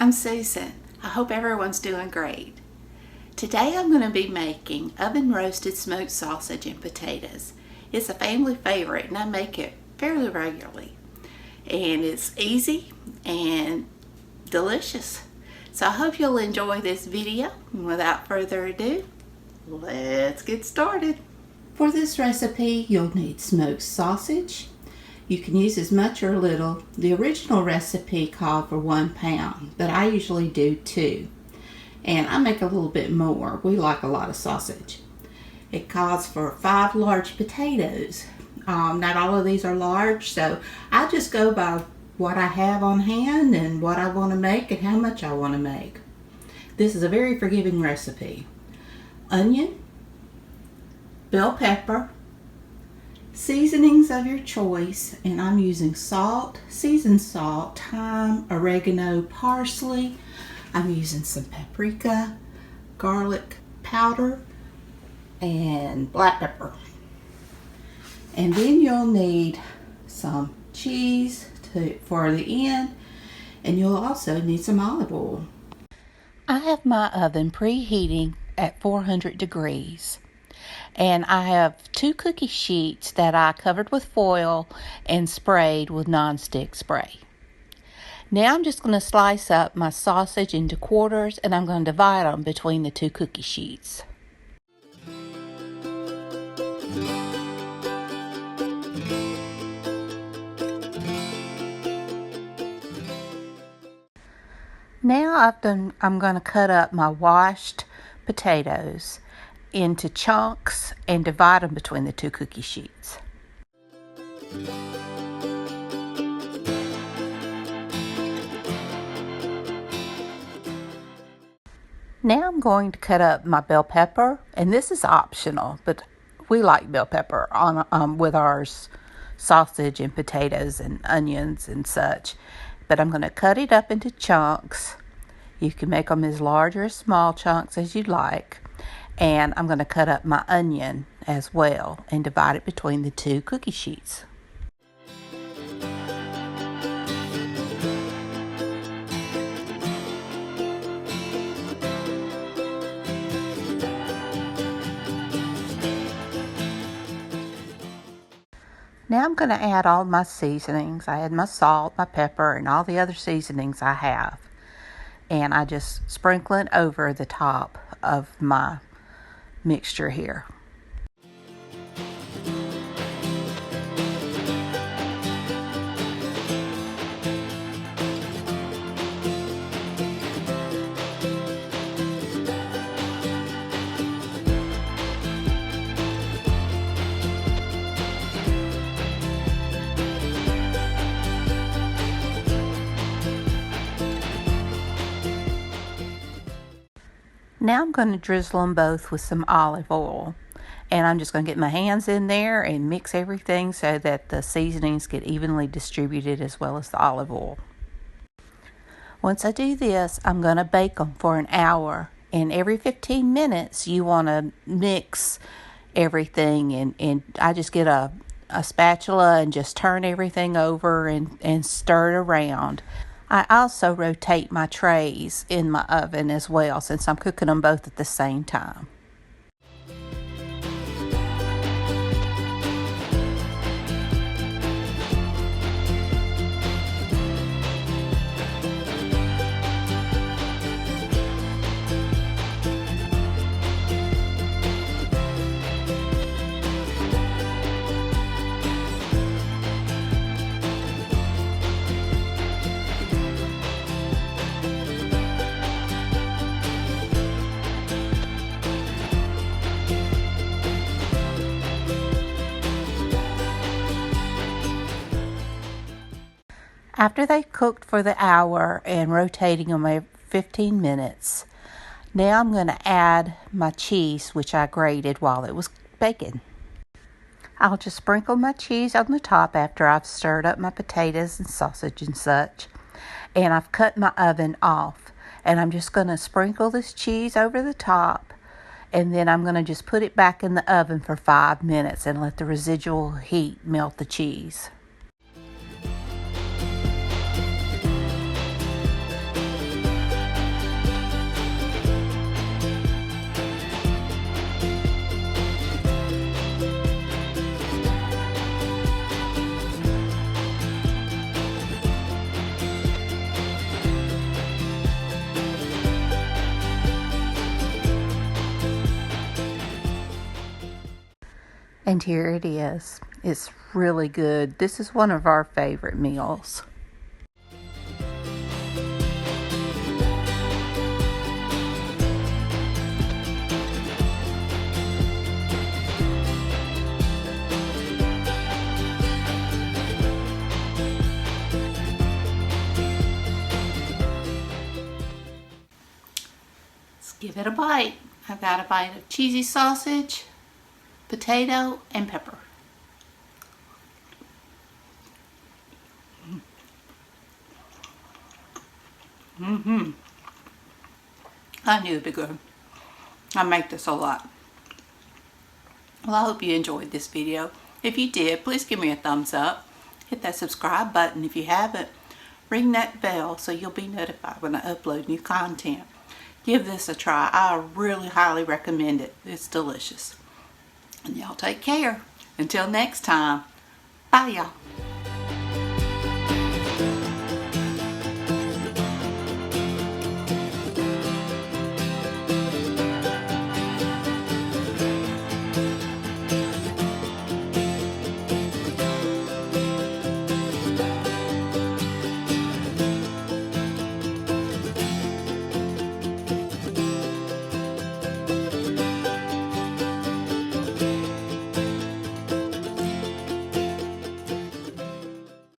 I'm Susan. I hope everyone's doing great. Today I'm going to be making oven roasted smoked sausage and potatoes. It's a family favorite and I make it fairly regularly. And it's easy and delicious. So I hope you'll enjoy this video. And without further ado, let's get started. For this recipe, you'll need smoked sausage. You can use as much or little. The original recipe called for 1 pound, but I usually do 2. And I make a little bit more. We like a lot of sausage. It calls for 5 large potatoes. Not all of these are large, so I just go by what I have on hand and what I want to make and how much I want to make. This is a very forgiving recipe. Onion, bell pepper, seasonings of your choice, and I'm using salt, seasoned salt, thyme, oregano, parsley. I'm using some paprika, garlic powder, and black pepper. And then you'll need some cheese for the end, and you'll also need some olive oil. I have my oven preheating at 400 degrees. And I have 2 cookie sheets that I covered with foil and sprayed with nonstick spray. Now I'm just going to slice up my sausage into quarters and I'm going to divide them between the 2 cookie sheets. Now I'm going to cut up my washed potatoes into chunks and divide them between the 2 cookie sheets. Now I'm going to cut up my bell pepper, and this is optional, but we like bell pepper on with our sausage and potatoes and onions and such. But I'm going to cut it up into chunks. You can make them as large or as small chunks as you like. And I'm going to cut up my onion as well and divide it between the 2 cookie sheets. Now I'm going to add all my seasonings. I add my salt, my pepper, and all the other seasonings I have. And I just sprinkle it over the top of my mixture here. Now I'm going to drizzle them both with some olive oil. And I'm just going to get my hands in there and mix everything so that the seasonings get evenly distributed as well as the olive oil. Once I do this, I'm going to bake them for an hour. And every 15 minutes, you want to mix everything. And I just get a spatula and just turn everything over and stir it around. I also rotate my trays in my oven as well, since I'm cooking them both at the same time. After they've cooked for the hour and rotating them every 15 minutes, now I'm going to add my cheese, which I grated while it was baking. I'll just sprinkle my cheese on the top after I've stirred up my potatoes and sausage and such. And I've cut my oven off. And I'm just going to sprinkle this cheese over the top. And then I'm going to just put it back in the oven for 5 minutes and let the residual heat melt the cheese. And here it is. It's really good. This is one of our favorite meals. Let's give it a bite. I've got a bite of cheesy sausage, potato, and pepper. I knew it'd be good. I make this a lot. Well, I hope you enjoyed this video. If you did, please give me a thumbs up. Hit that subscribe button if you haven't. Ring that bell so you'll be notified when I upload new content. Give this a try. I really highly recommend it. It's delicious. And y'all take care. Until next time, bye y'all.